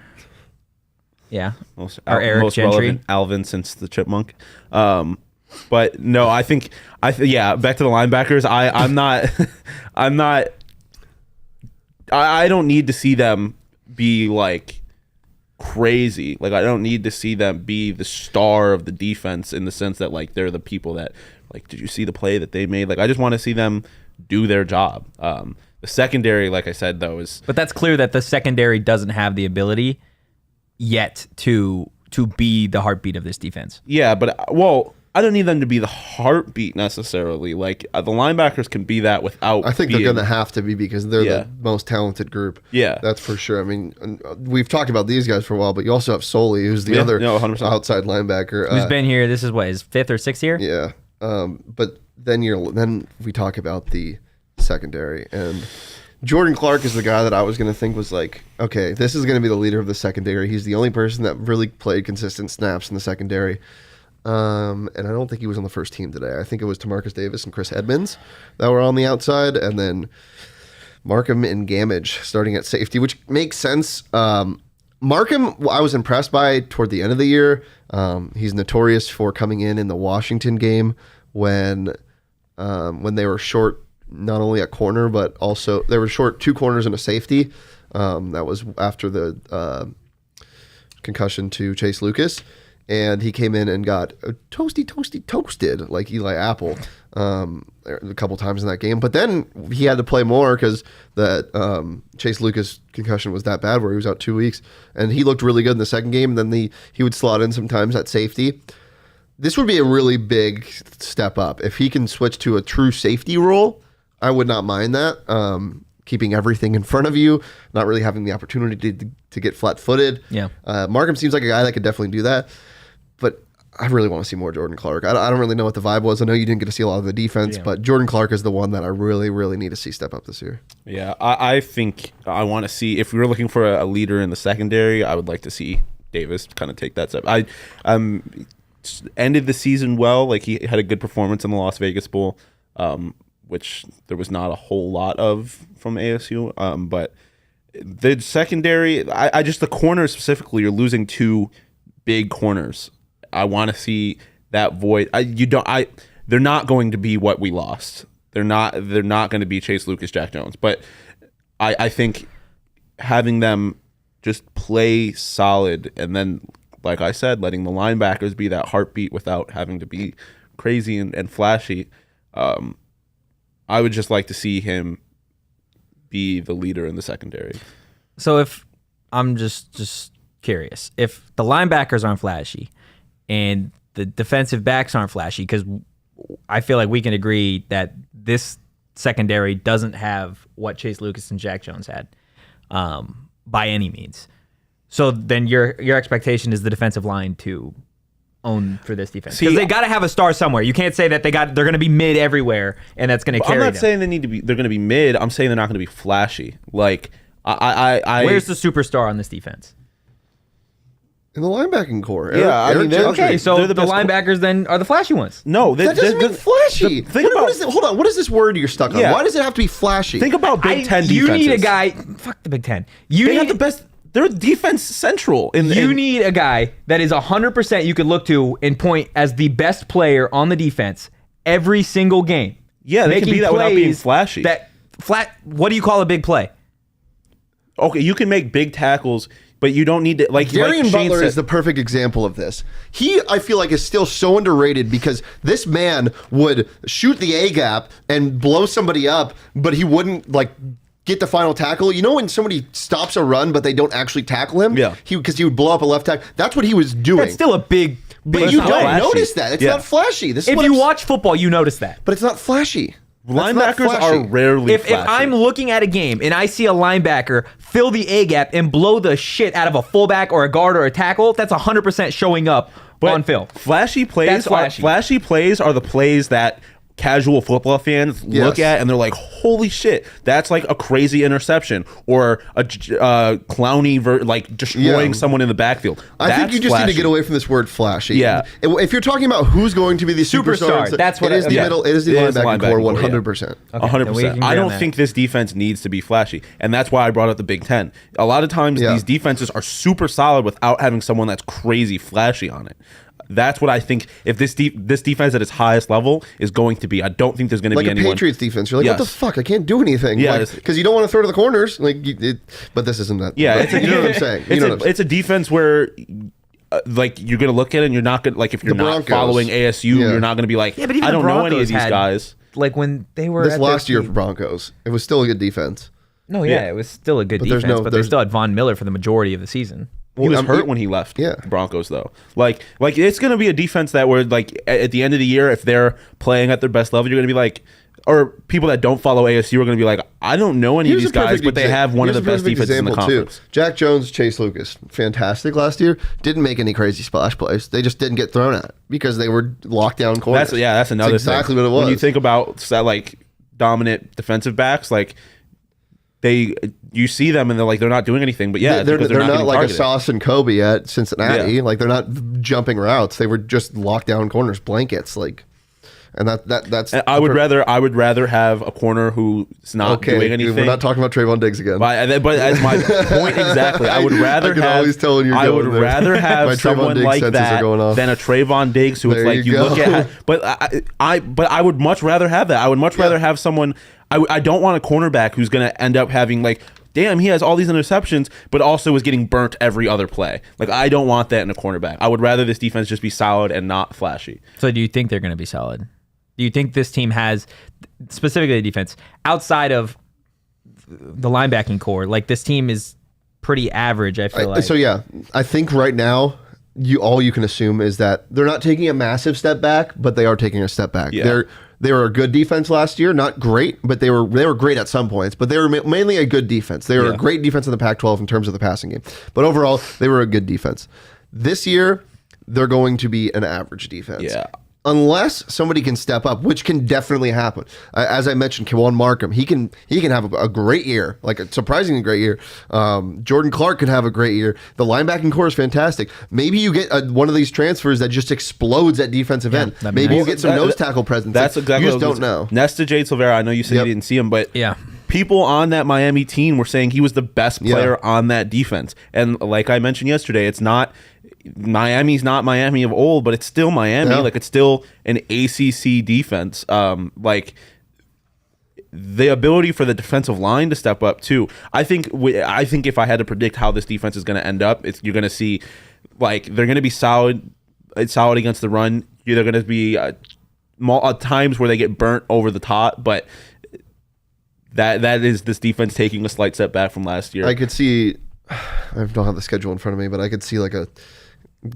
Yeah. Most Gentry. relevant Alvin since the Chipmunk. But no, back to the linebackers. I don't need to see them be crazy. I don't need to see them be the star of the defense in the sense that they're the people that did you see the play that they made? I just want to see them do their job. The secondary, like I said, though, is... But that's clear that the secondary doesn't have the ability yet to be the heartbeat of this defense. Yeah, but I don't need them to be the heartbeat necessarily. Like the linebackers can be that without. I think they're going to have to be because they're the most talented group. Yeah, that's for sure. I mean, we've talked about these guys for a while, but you also have Soli, who's the other 100%. Outside linebacker. Who's been here? This is what, his 5th or 6th year? Yeah, but then we talk about the secondary, and Jordan Clark is the guy that I was going to think was like, okay, this is going to be the leader of the secondary. He's the only person that really played consistent snaps in the secondary. And I don't think he was on the first team today. I think it was Tamarcus Davis and Chris Edmonds that were on the outside, and then Markham and Gamage starting at safety, which makes sense. Markham, I was impressed by toward the end of the year. He's notorious for coming in the Washington game when they were short not only a corner, but also they were short 2 corners and a safety. That was after the concussion to Chase Lucas. And he came in and got toasted like Eli Apple a couple times in that game. But then he had to play more because the Chase Lucas concussion was that bad where he was out 2 weeks. And he looked really good in the second game. And then he would slot in sometimes at safety. This would be a really big step up. If he can switch to a true safety role, I would not mind that. Keeping everything in front of you, not really having the opportunity to get flat-footed. Yeah. Markham seems like a guy that could definitely do that. But I really want to see more Jordan Clark. I don't really know what the vibe was. I know you didn't get to see a lot of the defense, but Jordan Clark is the one that I really, really need to see step up this year. Yeah, I think I want to see, if we were looking for a leader in the secondary, I would like to see Davis kind of take that step. I ended the season well. Like, he had a good performance in the Las Vegas Bowl, which there was not a whole lot of from ASU. But the secondary, I just, the corners specifically, you're losing 2 big corners. I want to see that void. They're not going to be what we lost. They're not going to be Chase Lucas, Jack Jones. But I think having them just play solid, and then, like I said, letting the linebackers be that heartbeat without having to be crazy and flashy. I would just like to see him be the leader in the secondary. So if I'm just curious, if the linebackers aren't flashy and the defensive backs aren't flashy, because I feel like we can agree that this secondary doesn't have what Chase Lucas and Jack Jones had by any means. So then your expectation is the defensive line to own for this defense, because they got to have a star somewhere. You can't say that they're going to be mid everywhere and that's going to carry them. I'm not saying they're going to be mid. I'm saying they're not going to be flashy. Like where's the superstar on this defense? In the linebacking core. Okay, so the linebackers then are the flashy ones. No, that doesn't mean flashy. Hold on, what is this word you're stuck on? Why does it have to be flashy? Think about Big Ten defenses. You need a guy. Fuck the Big Ten. They have the best. They're defense central. You need a guy that is 100% you could look to and point as the best player on the defense every single game. Yeah, they can be that without being flashy. What do you call a big play? Okay, you can make big tackles, but you don't need to, Darian Butler is the perfect example of this. He, I feel like, is still so underrated because this man would shoot the A gap and blow somebody up, but he wouldn't get the final tackle. You know when somebody stops a run but they don't actually tackle him? Yeah. Because he would blow up a left tackle. That's what he was doing. That's still a big but you don't notice that. It's not flashy. If you watch football, you notice that. But it's not flashy. Linebackers are rarely flashy. If I'm looking at a game and I see a linebacker fill the A gap and blow the shit out of a fullback or a guard or a tackle, that's 100% showing up on film. Flashy plays are the plays that casual football fans look at and they're like, holy shit, that's like a crazy interception or a clowny destroying someone in the backfield. I think you just need to get away from this word flashy. Yeah. If you're talking about who's going to be the superstar, that's what it is. It is the linebacking core 100%. 100%. I don't think this defense needs to be flashy, and that's why I brought up the Big Ten. A lot of times these defenses are super solid without having someone that's crazy flashy on it. That's what I think. If this defense at its highest level is going to be, I don't think there's going to be anyone. Like a Patriots defense, you're like, what the fuck? I can't do anything. Yeah, because you don't want to throw to the corners. But this isn't that. Yeah, you know what I'm saying. It's a defense where, you're going to look at it and you're not going to, if you're not following ASU, you're not going to be like, but even I don't know any of these guys. Like when they were this last year for Broncos, it was still a good defense. No, it was still a good defense, but they still had Von Miller for the majority of the season. He was hurt when he left the Broncos, though. Like it's going to be a defense that where, like, at the end of the year, if they're playing at their best level, you're going to be like, or people that don't follow ASU are going to be like, I don't know any of these guys, but they have one of the best defenses in the conference. Jack Jones, Chase Lucas, fantastic last year. Didn't make any crazy splash plays. They just didn't get thrown at because they were locked down corners. That's another exactly thing. What it was. When you think about like dominant defensive backs, like you see them and they're not doing anything, but they're not like a Sauce and Kobe at Cincinnati. Like they're not jumping routes. They were just locked down corners, blankets, like. And that's. I would rather have a corner who's not doing anything. We're not talking about Trayvon Diggs again. But as my point exactly, I would rather have someone like that than a Trayvon Diggs who it's like you look at. But I would much rather have that. I would much rather have someone. I don't want a cornerback who's going to end up having like, damn, he has all these interceptions, but also is getting burnt every other play. Like, I don't want that in a cornerback. I would rather this defense just be solid and not flashy. So do you think they're going to be solid? Do you think this team has, specifically the defense, outside of the linebacking core, like this team is pretty average, I feel like. So, yeah, I think right now, all you can assume is that they're not taking a massive step back, but they are taking a step back. Yeah. They were a good defense last year, not great, but they were great at some points. But they were mainly a good defense. They were a great defense in the Pac-12 in terms of the passing game. But overall, they were a good defense. This year, they're going to be an average defense. Yeah. Unless somebody can step up, which can definitely happen. As I mentioned, Kwan Markham, he can have a great year, like a surprisingly great year. Jordan Clark could have a great year. The linebacking core is fantastic. Maybe you get one of these transfers that just explodes at defensive end. Maybe you get some nose tackle presence. That's exactly. You just don't know. Nesta Jade Silvera, I know you said you didn't see him, but people on that Miami team were saying he was the best player on that defense. And like I mentioned yesterday, it's not. Miami's not Miami of old, but it's still Miami. Yeah. Like, it's still an ACC defense. Like, the ability for the defensive line to step up too. I think if I had to predict how this defense is going to end up, you're going to see, like, they're going to be solid against the run. They're going to be times where they get burnt over the top, but that is this defense taking a slight step back from last year. I could see. I don't have the schedule in front of me, but I could see like a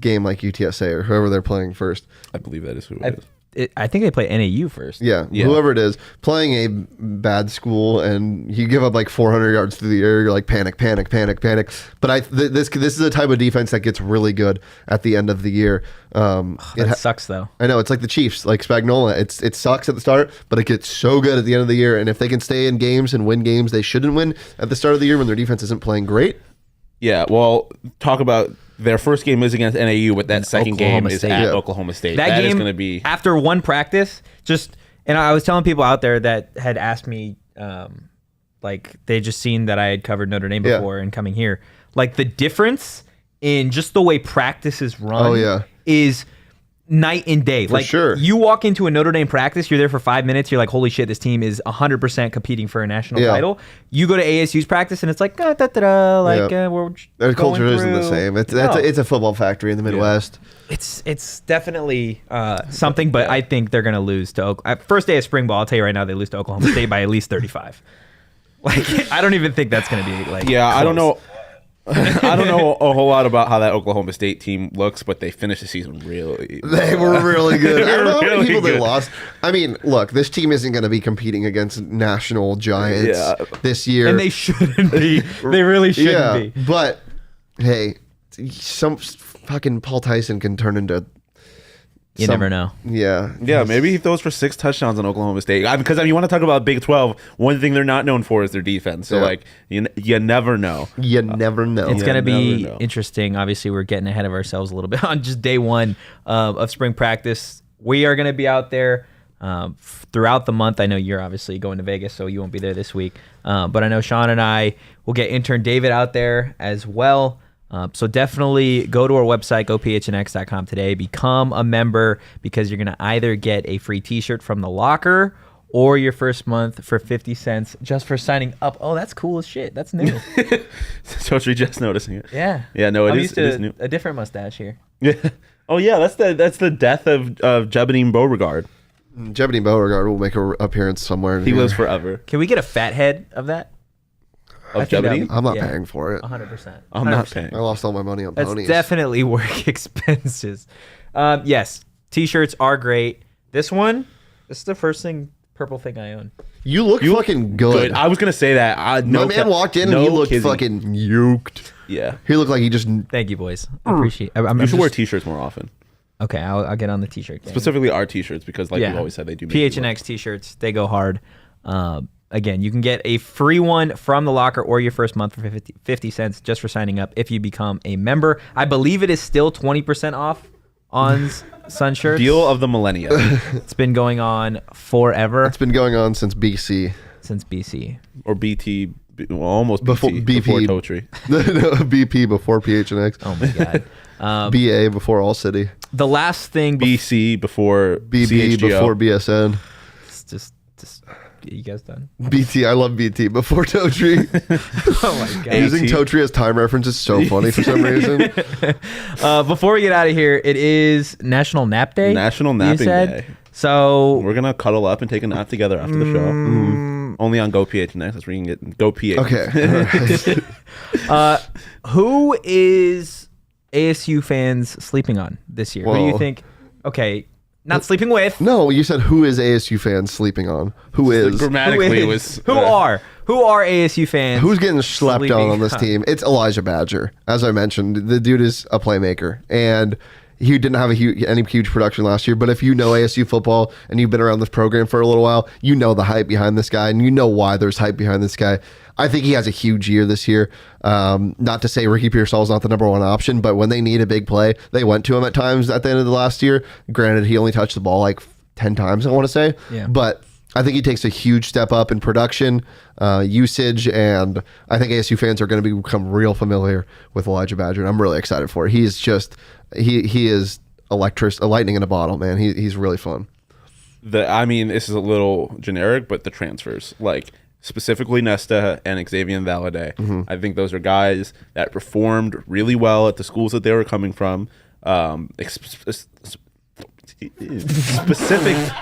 game like UTSA or whoever they're playing first. I believe that is who it is. I think they play NAU first. Yeah, whoever it is, playing a bad school, and you give up like 400 yards through the air, you're like panic. But this is a type of defense that gets really good at the end of the year. It sucks though. I know, it's like the Chiefs, like Spagnuolo. It sucks at the start, but it gets so good at the end of the year. And if they can stay in games and win games they shouldn't win at the start of the year when their defense isn't playing great. Yeah, well, talk about their first game is against NAU, but that second game is at Oklahoma State. That game is going to be after one practice. And I was telling people out there that had asked me, like they just seen that I had covered Notre Dame before and coming here, like the difference in just the way practice is run is night and day. For sure. You walk into a Notre Dame practice, you're there for 5 minutes, you're like, holy shit, this team is 100% competing for a national title. You go to ASU's practice and it's like, we're their culture isn't the same. It's a football factory in the Midwest. It's definitely something, but I think they're going to lose to first day of spring ball. I'll tell you right now, they lose to Oklahoma State by at least 35. Like, I don't even think that's going to be like. Yeah, close. I don't know. I don't know a whole lot about how that Oklahoma State team looks, but they finished the season really. They were really good. I don't know how many people they lost. I mean, look, this team isn't going to be competing against national giants this year, and they shouldn't be. They really shouldn't be. But hey, some fucking Paul Tyson can turn into. You never know. Yeah. Maybe he throws for 6 touchdowns on Oklahoma State. Because you want to talk about Big 12. One thing they're not known for is their defense. So like, you never know. You never know. It's going to be interesting. Obviously, we're getting ahead of ourselves a little bit on just day one of spring practice. We are going to be out there throughout the month. I know you're obviously going to Vegas, so you won't be there this week. But I know Shawn and I will get intern David out there as well. So definitely go to our website, gophnx.com today. Become a member because you're going to either get a free t-shirt from the locker or your first month for 50 cents just for signing up. Oh, that's cool as shit. That's new. Totally just noticing it. Yeah. Yeah, no, it is new. A different mustache here. Yeah. Oh, yeah, that's the death of Jebediah Beauregard. Jebediah Beauregard will make an appearance somewhere. He lives forever. Can we get a fat head of that? of Jeopardy. I'm not paying for it. 100%. I'm not paying. I lost all my money on That's ponies. definitely work expenses. Yes, t-shirts are great. This is the first purple thing I own. You look fucking good. I was gonna say that. My man walked in and he looked fucking yoked. Yeah. He looked like he just. Thank you, boys. I appreciate it. You should wear t-shirts more often. Okay, I'll get on the t-shirt game. Specifically our t-shirts because like you always said, they do make PHNX t-shirts, they go hard. Again, you can get a free one from the locker or your first month for 50 cents just for signing up if you become a member. I believe it is still 20% off on Sun shirts. Deal of the millennia. It's been going on forever. It's been going on since BC. Since BC. Or BT, well, almost Before BT, BP. before Totri. No, BP before PHNX. Oh my God. BA before All City. The last thing. BC before BB CHGO. before BSN. It's just you guys done? BT, I love BT before Totri. Oh my God. Using Totri as time reference is so funny for some reason. Before we get out of here, it is National Nap Day. National you Napping said? Day. So We're gonna cuddle up and take a nap together after the show. Only on Go PHNX. That's where you can get Go PHNX. Okay. All right. who is ASU fans sleeping on this year? Who do you Whoa. think? Okay, not sleeping with. No, you said who is ASU fans sleeping on? Who is? Grammatically, it was Who are ASU fans? Who's getting slept sleeping on this team? It's Elijah Badger. As I mentioned, the dude is a playmaker, and he didn't have any huge production last year. But if you know ASU football and you've been around this program for a little while, you know the hype behind this guy, and you know why there's hype behind this guy. I think he has a huge year this year. Not to say Ricky Pearsall is not the number one option, but when they need a big play, they went to him at times at the end of the last year. Granted, he only touched the ball like 10 times, I want to say. Yeah. But I think he takes a huge step up in production, usage, and I think ASU fans are going to become real familiar with Elijah Badger, and I'm really excited for it. He's just, he is a lightning in a bottle, man. He's really fun. I mean, this is a little generic, but the transfers, like specifically Nesta and Xavier Valade, I think those are guys that performed really well at the schools that they were coming from.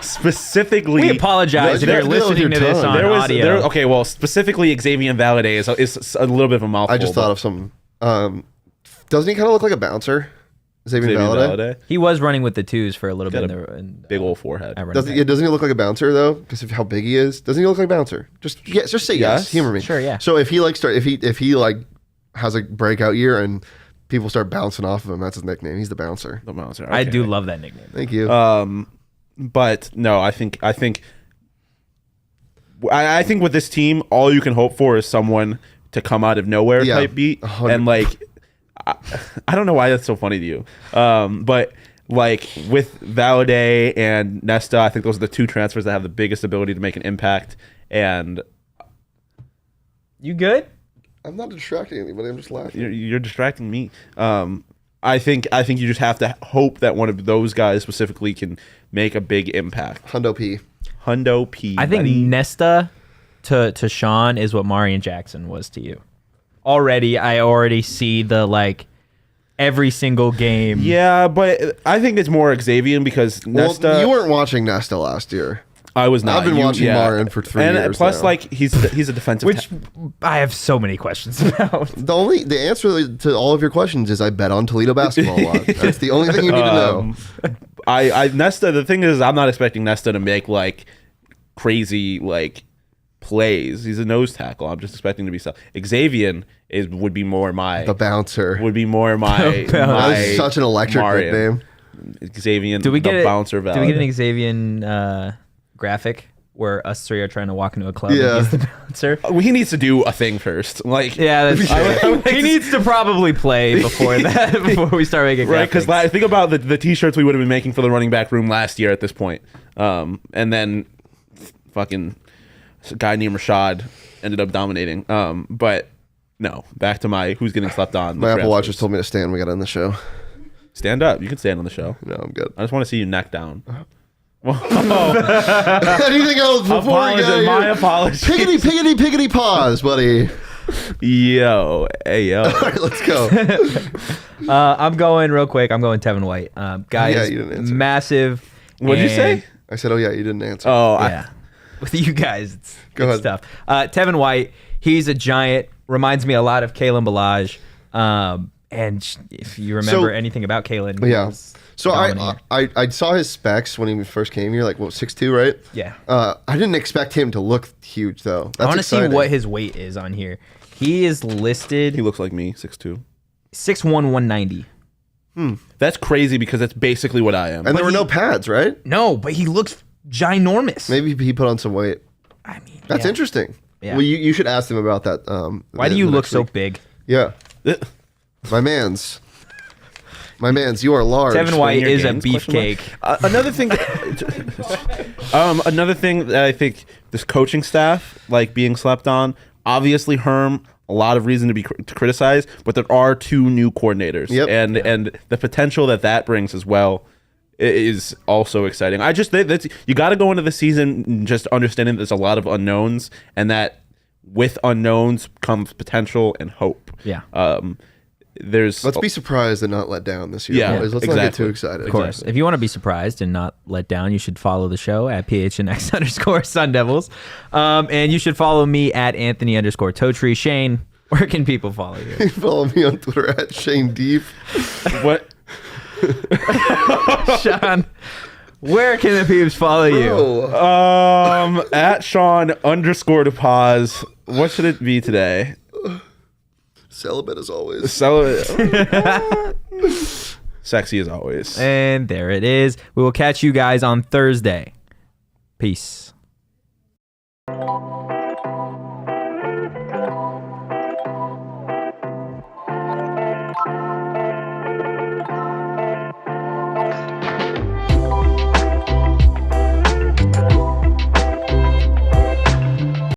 Specifically, We apologize if you're listening to this on audio. Okay, well, specifically Xavier Valade is a little bit of a mouthful. I just thought of some. Doesn't he kind of look like a bouncer? Xavier Valade? He was running with the twos for a little bit. Big old forehead. Doesn't he look like a bouncer though? Because of how big he is. Doesn't he look like a bouncer? Just say yes. Humor me. Sure, yeah. So if he has a breakout year and people start bouncing off of him, that's his nickname. He's the bouncer. The bouncer. I Okay. do love that nickname. Thank you. But no, I think with this team, all you can hope for is someone to come out of nowhere type beat, 100. and like I don't know why that's so funny to you, but like with Valade and Nesta, I think those are the two transfers that have the biggest ability to make an impact. And You good? I'm not distracting anybody. I'm just laughing. you're distracting me. I think you just have to hope that one of those guys specifically can make a big impact. Hundo P. I think buddy. Nesta to Shawn is what Marion Jackson was to you. I already see the every single game. Yeah, but I think it's more Xavier because Nesta. Well, you weren't watching Nesta last year. I was not. I've been watching Marion for 3 years. And plus, now. he's a defensive. Which I have so many questions about. The answer to all of your questions is I bet on Toledo basketball a lot. That's the only thing you need to know. Nesta. The thing is, I'm not expecting Nesta to make crazy plays. He's a nose tackle. I'm just expecting to be Xavier would be more my The bouncer. would be more my That is such an electric Marion. nickname. Xavier. Do we get the bouncer? Do we get an Xavier graphic where us three are trying to walk into a club Yeah. and he's the bouncer? He needs to do a thing first. Yeah, he needs to probably play before that, before we start making graphics. Right, because think about the t-shirts we would have been making for the running back room last year at this point. And then fucking a guy named Rashad ended up dominating. But no, back to my who's getting slept on. My Apple Watch just told me to stand. We got to end the show. Stand up. You can stand on the show. No, I'm good. I just want to see you neck down. Anything else before we go? My apologies. Piggity pause, buddy. Yo. Hey, yo. All right, let's go. I'm going real quick. I'm going Tevin White. Guy Yeah, is you didn't answer. massive. What'd you say? I said, oh yeah, you didn't answer. Oh, Yeah. with you guys. It's Go ahead. tough. Tevin White, he's a giant. Reminds me a lot of Kalen Ballage. And if you remember anything about Kalen, he Yeah. was So dominating. I saw his specs when he first came here, like 6'2", right? Yeah. I didn't expect him to look huge though. That's I want to see exciting. what his weight is on here. He is listed He looks like me, 6'2". 6'1", 190. That's crazy because that's basically what I am. And there were no pads, right? No, but he looks ginormous. Maybe he put on some weight. I mean, That's yeah. interesting. Yeah. Well, you should ask him about that. Why do you look so big? Yeah, my man's, you are large. Tevin White your is a gains, question mark? beefcake. Another thing, another thing that I think this coaching staff like being slept on. Obviously, Herm, a lot of reason to criticize, but there are 2 new coordinators, Yep. and the potential that brings as well is also exciting. That's you got to go into the season just understanding there's a lot of unknowns, and that with unknowns comes potential and hope. Yeah. Let's be surprised and not let down this year. Yeah, boys. Let's not get exactly. too excited. Of course. If you want to be surprised and not let down, you should follow the show at PHNX _Sun Devils. And you should follow me at Anthony _Totri. Shane, where can people follow you? Follow me on Twitter at Shane Deep. What? Shawn, where can the peeps follow you? At Shawn _DePause. What should it be today? Celibate as always. Sexy as always. And there it is. We will catch you guys on Thursday. Peace.